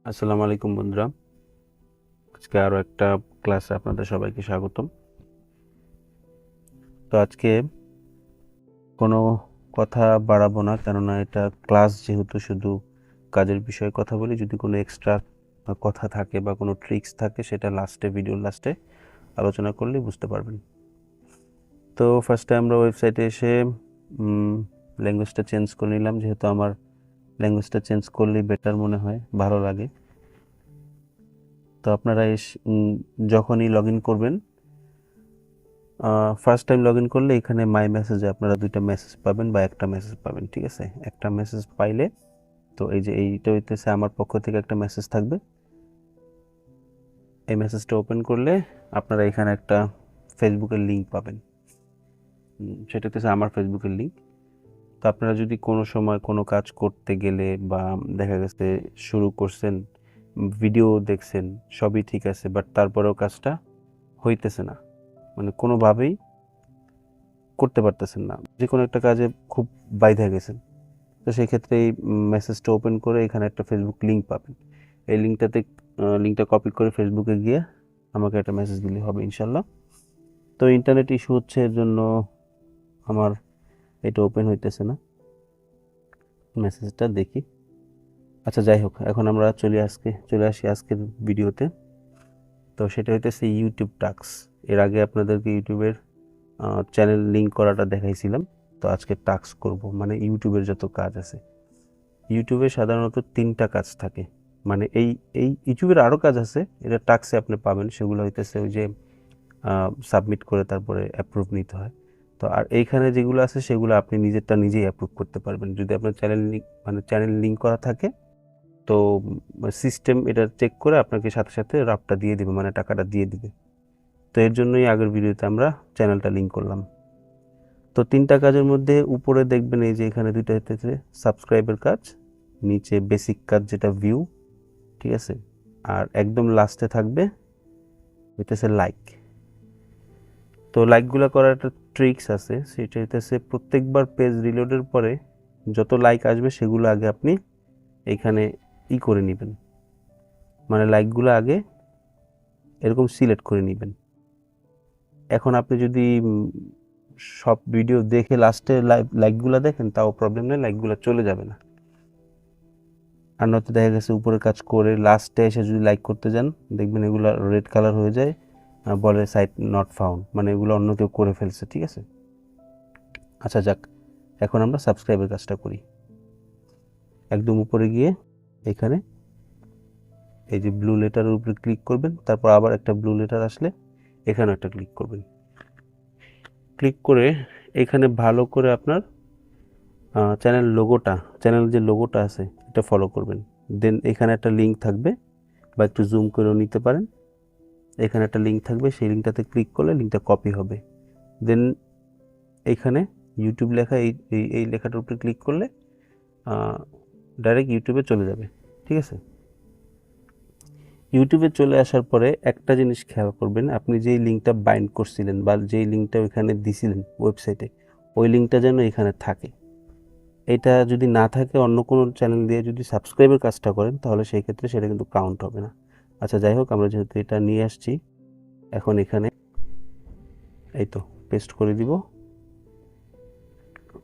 আসসালামু আলাইকুম বন্ধুরা। আজকে আরও একটা ক্লাসে আপনাদের সবাইকে স্বাগতম। তো আজকে কোনো কথা বাড়াবো না, কেননা এটা ক্লাস, যেহেতু শুধু কাজের বিষয়ে কথা বলি। যদি কোনো এক্সট্রা কথা থাকে বা কোনো ট্রিক্স থাকে, সেটা ভিডিওর লাস্টে আলোচনা করলে বুঝতে পারবেন। তো ফার্স্টে আমরা ওয়েবসাইটে এসে ল্যাঙ্গুয়েজটা চেঞ্জ করে নিলাম, যেহেতু আমার ল্যাঙ্গুয়েজটা চেঞ্জ করলেই বেটার মনে হয়, ভালো লাগে। তো আপনারা যখনই লগ ইন করবেন, ফার্স্ট টাইম লগ ইন করলে এখানে মাই মেসেজে আপনারা দুইটা মেসেজ পাবেন বা একটা মেসেজ পাবেন, ঠিক আছে? একটা মেসেজ পাইলে, তো এই যে এইটা হইতেছে আমার পক্ষ থেকে একটা মেসেজ থাকবে। এই মেসেজটা ওপেন করলে আপনারা এখানে একটা ফেসবুকের লিঙ্ক পাবেন। সেটা হচ্ছে আমার ফেসবুকের লিঙ্ক। তো আপনারা যদি কোনো সময় কোনো কাজ করতে গেলে বা দেখা গেছে শুরু করছেন, ভিডিও দেখছেন, সবই ঠিক আছে, বাট তারপরেও কাজটা হইতেছে না, মানে কোনোভাবেই করতে পারতেছেন না, যে কোনো একটা কাজে খুব বাইধা গেছেন, তো সেই ক্ষেত্রে এই মেসেজটা ওপেন করে এখানে একটা ফেসবুক লিঙ্ক পাবেন। এই লিঙ্কটা কপি করে ফেসবুকে গিয়ে আমাকে একটা মেসেজ দিলে হবে ইনশাল্লাহ। তো ইন্টারনেট ইস্যু হচ্ছে, এর জন্য আমার এটা ওপেন হইতেছে না। মেসেজটা দেখি। আচ্ছা, যাই হোক, এখন আমরা চলে আসি আজকের ভিডিওতে। তো সেটা হইতেছে ইউটিউব টাস্ক। এর আগে আপনাদেরকে ইউটিউবের চ্যানেল লিঙ্ক করাটা দেখাইছিলাম। তো আজকে টাস্ক করব, মানে ইউটিউবের যত কাজ আছে। ইউটিউবে সাধারণত 3টা কাজ থাকে, মানে এই এই ইউটিউবের আরও কাজ আছে, এটা টাস্কে আপনি পাবেন। সেগুলো হইতেছে ওই যে সাবমিট করে তারপরে অ্যাপ্রুভ নিতে হয়। তো আর এইখানে যেগুলো আছে সেগুলো আপনি নিজেরটা নিজেই অ্যাপ্রুভ করতে পারবেন, যদি আপনার চ্যানেল লিঙ্ক করা থাকে। তো সিস্টেম এটা চেক করে আপনাকে সাথে সাথে রাফটা দিয়ে দিবে, মানে টাকাটা দিয়ে দিবে। তো এর জন্যই আগের ভিডিওতে আমরা চ্যানেলটা লিঙ্ক করলাম। তো 3টা কাজের মধ্যে উপরে দেখবেন এই যে এখানে দুইটা হইতেছে সাবস্ক্রাইবের কাজ, নিচে বেসিক কাজ যেটা ভিউ, ঠিক আছে? আর একদম লাস্টে থাকবে হইতেছে লাইক। তো লাইকগুলো করার একটা ট্রিক্স আছে, সেটা হইতেছে প্রত্যেকবার পেজ রিলোডের পরে যত লাইক আসবে সেগুলো আগে আপনি এখানে করে নেবেন, মানে লাইকগুলো আগে এরকম সিলেক্ট করে নেবেন। এখন আপনি যদি সব ভিডিও দেখে লাস্টে লাইকগুলো দেখেন, তাও প্রবলেম নেই, লাইকগুলো চলে যাবে না। আর নয়তো দেখা গেছে উপরের কাজ করে লাস্টে এসে যদি লাইক করতে যান, দেখবেন এগুলো রেড কালার হয়ে যায়, বলে সাইট নট ফাউন্ড, মানে এগুলো অন্য কেউ করে ফেলছে, ঠিক আছে? আচ্ছা, যাক, এখন আমরা সাবস্ক্রাইবের কাজটা করি। একদম উপরে গিয়ে এখানে এই যে ব্লু লেটারের উপরে ক্লিক করবেন, তারপর আবার একটা ব্লু লেটার আসলে এখানে একটা ক্লিক করবেন। ক্লিক করে এখানে ভালো করে আপনার চ্যানেল যে লোগোটা আছে এটা ফলো করবেন। দেন এখানে একটা লিঙ্ক থাকবে, বা একটু জুম করেও নিতে পারেন। এখানে একটা লিঙ্ক থাকবে, সেই লিঙ্কটাতে ক্লিক করলে লিঙ্কটা কপি হবে। দেন এইখানে ইউটিউব লেখা, এই লেখাটার উপরে ক্লিক করলে ডাইরেক্ট ইউটিউবে চলে যাবে, ঠিক আছে? ইউটিউবে চলে আসার পরে একটা জিনিস খেয়াল করবেন, আপনি যেই লিঙ্কটা বাইন্ড করছিলেন বা যেই লিঙ্কটা ওইখানে দিছিলেন ওয়েবসাইটে, ওই লিঙ্কটা যেন এখানে থাকে। এটা যদি না থাকে, অন্য কোনো চ্যানেল দিয়ে যদি সাবস্ক্রাইবের কাজটা করেন, তাহলে সেই ক্ষেত্রে সেটা কিন্তু কাউন্ট হবে না। আচ্ছা, যাই হোক, আমরা যেহেতু এটা নিয়ে আসছি, এখন এখানে এই তো পেস্ট করে দিব,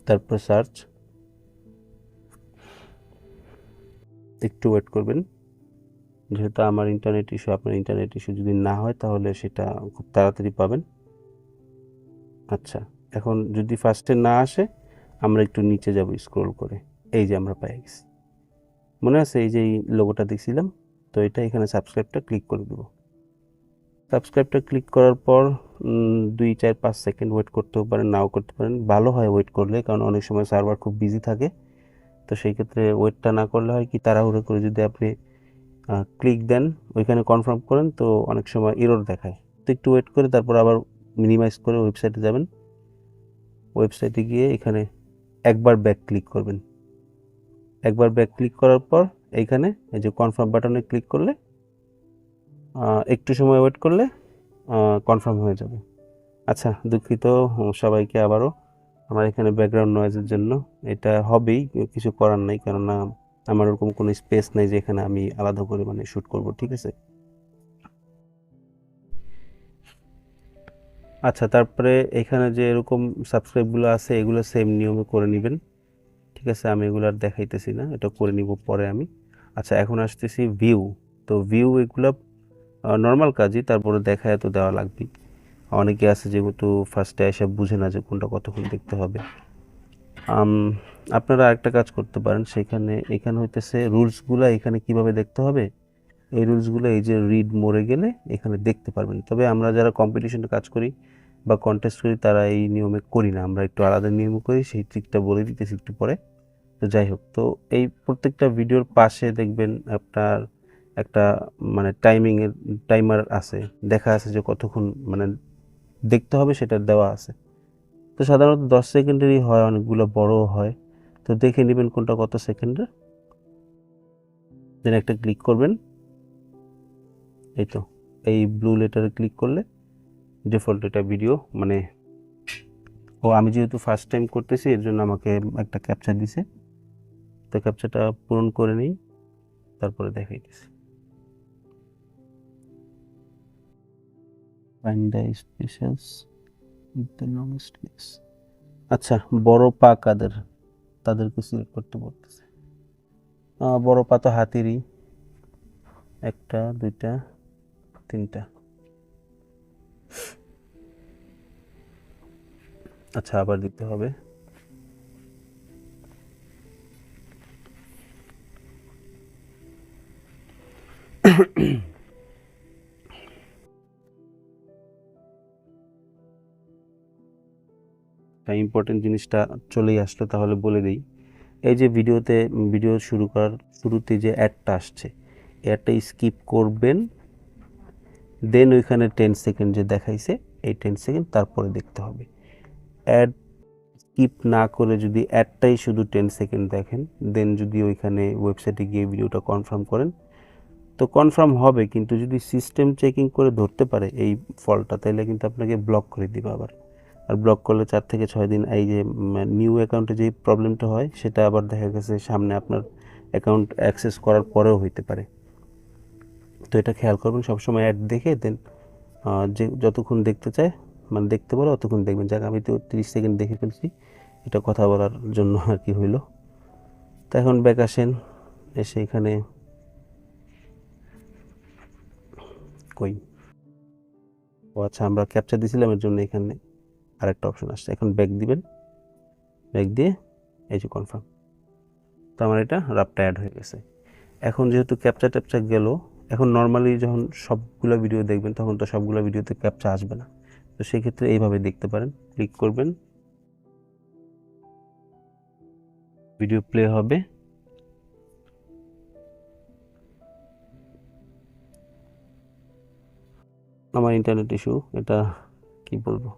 তারপর সার্চ। একটু ওয়েট করবেন, যেহেতু আমার ইন্টারনেট ইস্যু, আপনার ইন্টারনেট ইস্যু যদি না হয় তাহলে সেটা খুব তাড়াতাড়ি পাবেন। আচ্ছা, এখন যদি ফার্স্টে না আসে, আমরা একটু নিচে যাব স্ক্রল করে, এই যে আমরা পেয়ে গেছি। মনে আছে এই যে এই লোগোটা দেখছিলাম? তো এটা এখানে সাবস্ক্রাইবটা ক্লিক করে দেবো। সাবস্ক্রাইবটা ক্লিক করার পর 2-4-5 সেকেন্ড ওয়েট করতেও পারেন, নাও করতে পারেন। ভালো হয় ওয়েট করলে, কারণ অনেক সময় সার্ভার খুব বিজি থাকে। তো সেই ক্ষেত্রে ওয়েটটা না করলে হয় কি, তাড়াহুড়ো করে যদি আপনি ক্লিক দেন, ওইখানে কনফার্ম করেন, তো অনেক সময় এরর দেখায়। তো একটু ওয়েট করে তারপর আবার মিনিমাইজ করে ওয়েবসাইটে যাবেন। ওয়েবসাইটে গিয়ে এখানে একবার ব্যাক ক্লিক করবেন। একবার ব্যাক ক্লিক করার পর এইখানে এই যে কনফার্ম বাটনে ক্লিক করলে একটু সময় ওয়েট করলে কনফার্ম হয়ে যাবে। আচ্ছা, দুঃখিত সবাইকে আবারও, আমার এখানে ব্যাকগ্রাউন্ড নয়েজের জন্য এটা হবেই, কিছু করার নাই, কেননা আমার ওরকম কোনো স্পেস নাই যে এখানে আমি আলাদা করে মানে শ্যুট করব, ঠিক আছে। আচ্ছা, তারপরে এখানে যে এরকম সাবস্ক্রাইবগুলো আছে এগুলো সেম নিয়মে করে নেবেন, ঠিক আছে। আমি এগুলো আর দেখাইতেছি না, এটা করে নিব পরে আমি। আচ্ছা, এখন আসতেছি ভিউ। তো ভিউ এগুলো নর্মাল কাজই, তারপরে দেখায় তো দেওয়া লাগবে। অনেকে আছে যেহেতু ফার্স্টে এসে বুঝে না যে কোনটা কতক্ষণ দেখতে হবে। আপনারা আরেকটা কাজ করতে পারেন, এখানে হইতেছে রুলসগুলো এখানে কিভাবে দেখতে হবে, এই রুলসগুলো এই যে রিড মোড়ে গেলে এখানে দেখতে পারবেন। তবে আমরা যারা কম্পিটিশনে কাজ করি বা কন্টেস্ট করি তারা এই নিয়মে করি না, আমরা একটু আলাদা নিয়মে করি, সেই ট্রিকটা বলে দিতেছি একটু পরে। তো যাই হোক, তো এই প্রত্যেকটা ভিডিওর পাশে দেখবেন আপনার একটা মানে টাইমার আছে, দেখা আছে যে কতক্ষণ মানে দেখতে হবে সেটা দেওয়া আছে। তো সাধারণত 10 সেকেন্ডেরই হয়, অনেকগুলো বড়ও হয়। তো দেখে নেবেন কোনটা কত সেকেন্ডের, দেন একটা ক্লিক করবেন। এই তো এই ব্লু লেটারে ক্লিক করলে ডিফল্ট এটা ভিডিও মানে আমি যেহেতু ফার্স্ট টাইম করতেছি এর জন্য আমাকে একটা ক্যাপচা দিছে, তো ক্যাপচাটা পূরণ করে নিই, তারপরে দেখাইতেছি। Find the spaces with the longest legs. আচ্ছা, বড় পা কাদের, তাদেরকে সিলেক্ট করতে বলতেছে। বড় পা তো হাতিরই, একটা দুইটা তিনটা। আচ্ছা, আবার দিতে হবে। ইম্পর্টেন্ট জিনিসটা চলেই আসলো, তাহলে বলে দিই। এই যে ভিডিও শুরু করার শুরুতে যে অ্যাডটা আসছে, অ্যাডটা স্কিপ করবেন, দেন ওইখানে 10 সেকেন্ড যে দেখাইছে এই 10 সেকেন্ড তারপরে দেখতে হবে। অ্যাড স্কিপ না করে যদি অ্যাডটাই শুধু 10 সেকেন্ড দেখেন, দেন যদি ওইখানে ওয়েবসাইটে গিয়ে ভিডিওটা কনফার্ম করেন তো কনফার্ম হবে, কিন্তু যদি সিস্টেম চেকিং করে ধরতে পারে এই ফলটা তাহলে কিন্তু আপনাকে ব্লক করে দিবে আবার। আর ব্লক করলে 4 থেকে 6 দিন এই যে নিউ অ্যাকাউন্টে যে প্রবলেমটা হয় সেটা আবার দেখা গেছে সামনে আপনার অ্যাকাউন্ট অ্যাক্সেস করার পরেও হইতে পারে। তো এটা খেয়াল করবেন সবসময়, অ্যাড দেখে দেন যে যতক্ষণ দেখতে চায় মানে দেখতে বলে অতক্ষণ দেখবেন। যাক, আমি তো 30 সেকেন্ড দেখে ফেলছি, এটা কথা বলার জন্য আর কি হইলো। তো এখন ব্যাক আসেন, এসে এখানে কই আচ্ছা আমরা ক্যাপচার দিয়েছিলাম এর জন্য এখানে আরেকটা অপশন আসছে। এখন ব্যাক দিবেন, ব্যাক দিয়ে এই যে কনফার্ম, তো আমার এটা রাফটা অ্যাড হয়ে গেছে। এখন যেহেতু ক্যাপচার ট্যাপচার গেল, এখন নর্মালি যখন সবগুলো ভিডিও দেখবেন তখন তো সবগুলো ভিডিওতে ক্যাপচা আসবে না, তো সেক্ষেত্রে এইভাবে দেখতে পারেন। ক্লিক করবেন, ভিডিও প্লে হবে, আমার ইন্টারনেট ইস্যু, এটা কি বলবো।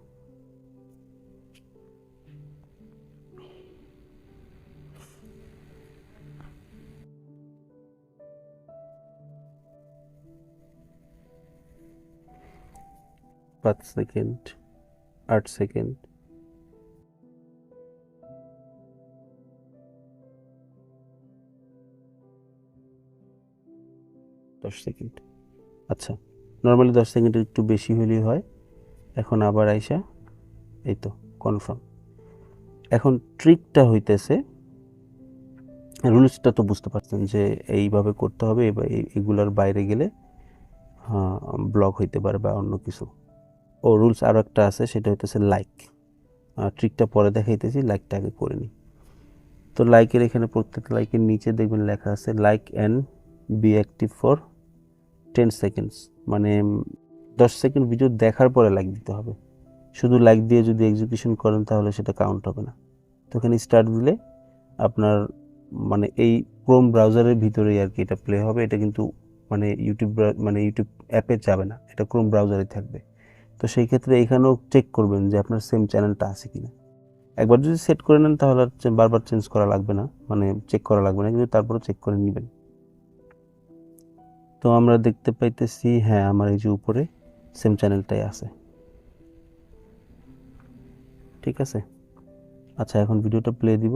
পাঁচ সেকেন্ড, 8 সেকেন্ড, 10 সেকেন্ড। আচ্ছা, নর্মালি 10 সেকেন্ডের একটু বেশি হলেই হয়। এখন আবার আইসা এই তো কনফার্ম। এখন ট্রিকটা হইতেছে, রুলসটা তো বুঝতে পারছেন যে এইভাবে করতে হবে, এগুলার বাইরে গেলে ব্লক হইতে পারে বা অন্য কিছু। ও রুলস আরও একটা আছে, সেটা হইতেছে লাইক। ট্রিকটা পরে দেখাইতেছি, লাইকটা আগে করে নিই। তো লাইকের এখানে প্রত্যেক লাইকের নিচে দেখবেন লেখা আছে like and be active for 10 seconds, মানে 10 সেকেন্ড ভিডিও দেখার পরে লাইক দিতে হবে। শুধু লাইক দিয়ে যদি এক্সিকিউশন করেন তাহলে সেটা কাউন্ট হবে না। তো এখানে স্টার্ট দিলে আপনার মানে এই ক্রোম ব্রাউজারের ভিতরেই আর কি এটা প্লে হবে। এটা কিন্তু মানে ইউটিউব অ্যাপে যাবে না, এটা ক্রোম ব্রাউজারে থাকবে। তো সেই ক্ষেত্রে এখানেও চেক করবেন যে আপনার সেম চ্যানেলটা আছে কিনা। একবার যদি সেট করে নেন তাহলে আর বারবার চেঞ্জ করা লাগবে না, মানে চেক করা লাগবে না, কিন্তু তারপরে চেক করে নেবেন। তো আমরা দেখতে পাইতেছি হ্যাঁ আমার এই যে উপরে সেম চ্যানেলটাই আছে, ঠিক আছে। আচ্ছা, এখন ভিডিওটা প্লে দিব।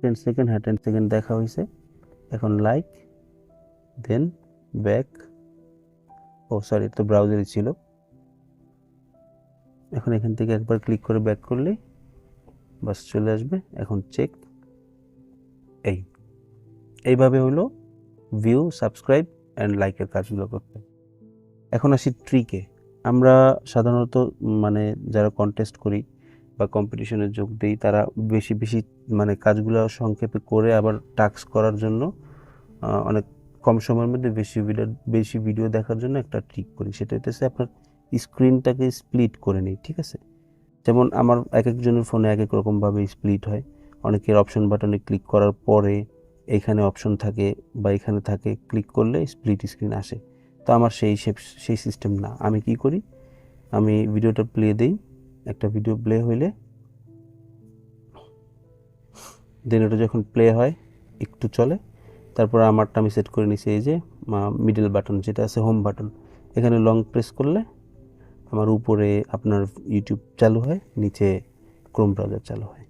10 সেকেন্ড, হ্যাঁ 10 সেকেন্ড দেখা হয়েছে। এখন লাইক, দেন ব্যাক, ও সরি এটা তো ব্রাউজারই ছিল। এখন এখান থেকে একবার ক্লিক করে ব্যাক করলেই বাস চলে আসবে। এখন চেক, এইভাবে হলো ভিউ, সাবস্ক্রাইব অ্যান্ড লাইকের কাজগুলো করতে। এখন আসি ট্রিকে। আমরা সাধারণত মানে যারা কন্টেস্ট করি বা কম্পিটিশনে যোগ দিই, তারা বেশি বেশি মানে কাজগুলো সংক্ষেপে করে আবার টাস্ক করার জন্য অনেক কম সময়ের মধ্যে বেশি ভিডিও দেখার জন্য একটা ট্রিক করি। সেটা হচ্ছে আপনার স্ক্রিনটাকে স্প্লিট করে নিই, ঠিক আছে? যেমন আমার এক একজনের ফোনে এক এক রকমভাবে স্প্লিট হয়। অনেকের অপশন বাটনে ক্লিক করার পরে এইখানে অপশন থাকে বা এখানে থাকে, ক্লিক করলে স্প্লিট স্ক্রিন আসে। তো আমার সেই সিস্টেম না। আমি কি করি, আমি ভিডিওটা প্লে দিই, একটা ভিডিও প্লে হইলে দেন ওটা যখন প্লে হয় একটু চলে, তারপর আমারটা আমি সেট করে নিছি এই যে মিডল বাটন যেটা আছে হোম বাটন, এখানে লং প্রেস করলে আমার উপরে আপনার ইউটিউব চালু হয়, নিচে ক্রোম ব্রাউজার চালু হয়।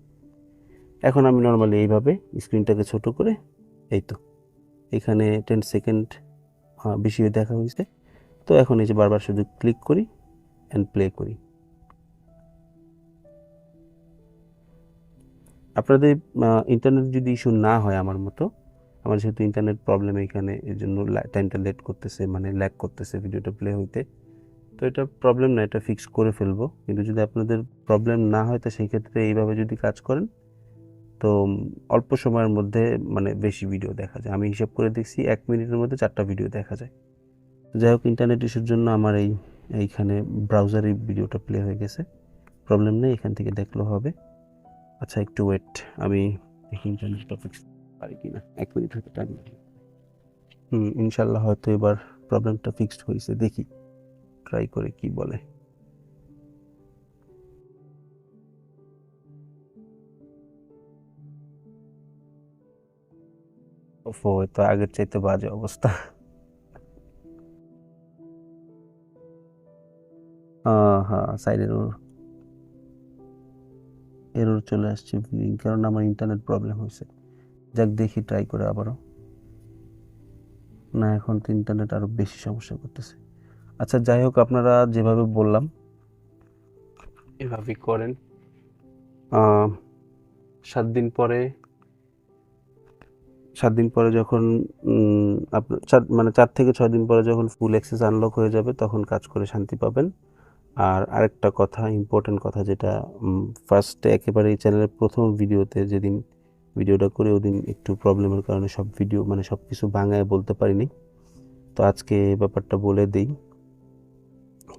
এখন আমি নর্মালি এইভাবে স্ক্রিনটাকে ছোট করে এই তো এখানে 10 সেকেন্ড বেশি দেখা হয়েছে। তো এখন এই যে বারবার শুধু ক্লিক করি অ্যান্ড প্লে করি। আপনাদের ইন্টারনেট যদি ইস্যু না হয় আমার মতো, আমার যেহেতু ইন্টারনেট প্রবলেম এখানে, এর জন্য টাইমটা লেট করতেছে, মানে ল্যাগ করতেছে ভিডিওটা প্লে হইতে। তো এটা প্রবলেম না, এটা ফিক্স করে ফেলবো। কিন্তু যদি আপনাদের প্রবলেম না হয় তো সেই ক্ষেত্রে এইভাবে যদি কাজ করেন তো অল্প সময়ের মধ্যে মানে বেশি ভিডিও দেখা যায়। আমি হিসাব করে দেখছি 1 মিনিটের মধ্যে 4টা ভিডিও দেখা যায়। যাই হোক, ইন্টারনেট ইস্যুর জন্য আমার এইখানে ব্রাউজারে ভিডিওটা প্লে হয়ে গেছে, প্রবলেম নেই, এখান থেকে দেখলেও হবে। আচ্ছা একটু ওয়েট, আমি দেখি ইন্টারনেটটা ফিক্স পারি কিনা। 1 মিনিট হতে টাইম লাগে। ইনশাল্লাহ হয়তো এবার প্রবলেমটা ফিক্সড হয়েছে, দেখি ট্রাই করে কি বলে। ওফো, তো আগের চাইতে বাজে অবস্থা। হ্যাঁ, সাইডের এরর চলে আসছে, কারণ আমার ইন্টারনেট প্রবলেম হয়েছে। যাক দেখি ট্রাই করে আবারও। না, এখন তো ইন্টারনেট আরও বেশি সমস্যা করতেছে। আচ্ছা যাই হোক, আপনারা যেভাবে বললাম এভাবেই করেন। 7 দিন পরে যখন আপনার মানে 4 থেকে 6 দিন পরে যখন ফুল অ্যাক্সেস আনলক হয়ে যাবে তখন কাজ করে শান্তি পাবেন। আর আরেকটা কথা, ইম্পর্টেন্ট কথা, যেটা ফার্স্টে একেবারে এই চ্যানেলের প্রথম ভিডিওতে যেদিন ভিডিওটা করে ওদিন একটু প্রবলেমের কারণে সব ভিডিও মানে সব কিছু বাংলায় বলতে পারিনি। তো আজকে ব্যাপারটা বলে দিই।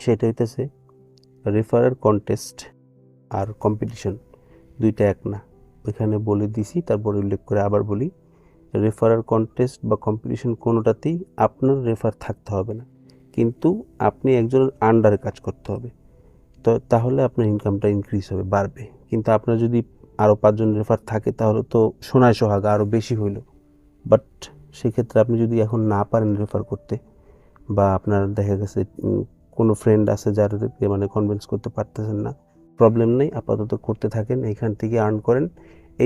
সেটা হইতেছে রেফারের কন্টেস্ট আর কম্পিটিশন দুইটা এক না। ওইখানে বলে দিছি, তারপরে উল্লেখ করে আবার বলি, রেফারার কন্টেস্ট বা কম্পিটিশন কোনোটাতেই আপনার রেফার থাকতে হবে না, কিন্তু আপনি একজনের আন্ডারে কাজ করতে হবে। তো তাহলে আপনার ইনকামটা ইনক্রিজ হবে, বাড়বে। কিন্তু আপনার যদি আরও 5 জন রেফার থাকে তাহলে তো সোনায় সোহাগা, আরও বেশি হইল। বাট সেক্ষেত্রে আপনি যদি এখন না পারেন রেফার করতে, বা আপনার দেখা গেছে কোনো ফ্রেন্ড আছে যাদেরকে মানে কনভিন্স করতে পারতেছেন না, প্রবলেম নেই, আপাতত করতে থাকেন, এইখান থেকে আর্ন করেন।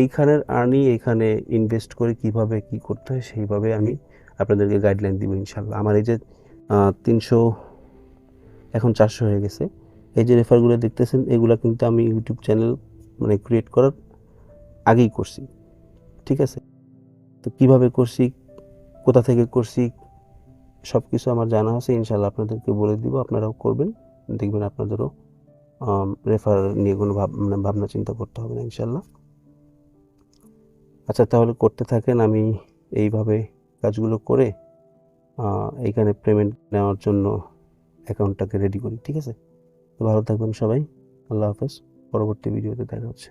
এইখানের আর্নই এখানে ইনভেস্ট করে কিভাবে কি করতে হয় সেইভাবে আমি আপনাদেরকে গাইডলাইন দিব ইনশাল্লাহ। আমার এই যে 300 এখন 400 হয়ে গেছে, এই যে রেফারগুলো দেখতেছেন এগুলো কিন্তু আমি ইউটিউব চ্যানেল মানে ক্রিয়েট করার আগেই করছি, ঠিক আছে? তো কীভাবে করছি, কোথা থেকে করছি, সব কিছু আমার জানা আছে, ইনশাল্লাহ আপনাদেরকে বলে দিব, আপনারাও করবেন, দেখবেন আপনাদেরও রেফার নিয়ে কোনো ভাবনা চিন্তা করতে হবে না ইনশাল্লাহ। আচ্ছা তাহলে করতে থাকেন, আমি এইভাবে কাজগুলো করে এইখানে পেমেন্ট নেওয়ার জন্য অ্যাকাউন্টটাকে রেডি করি, ঠিক আছে? তো ভালো থাকবেন সবাই, আল্লাহ হাফেজ, পরবর্তী ভিডিওতে দেখা হচ্ছে।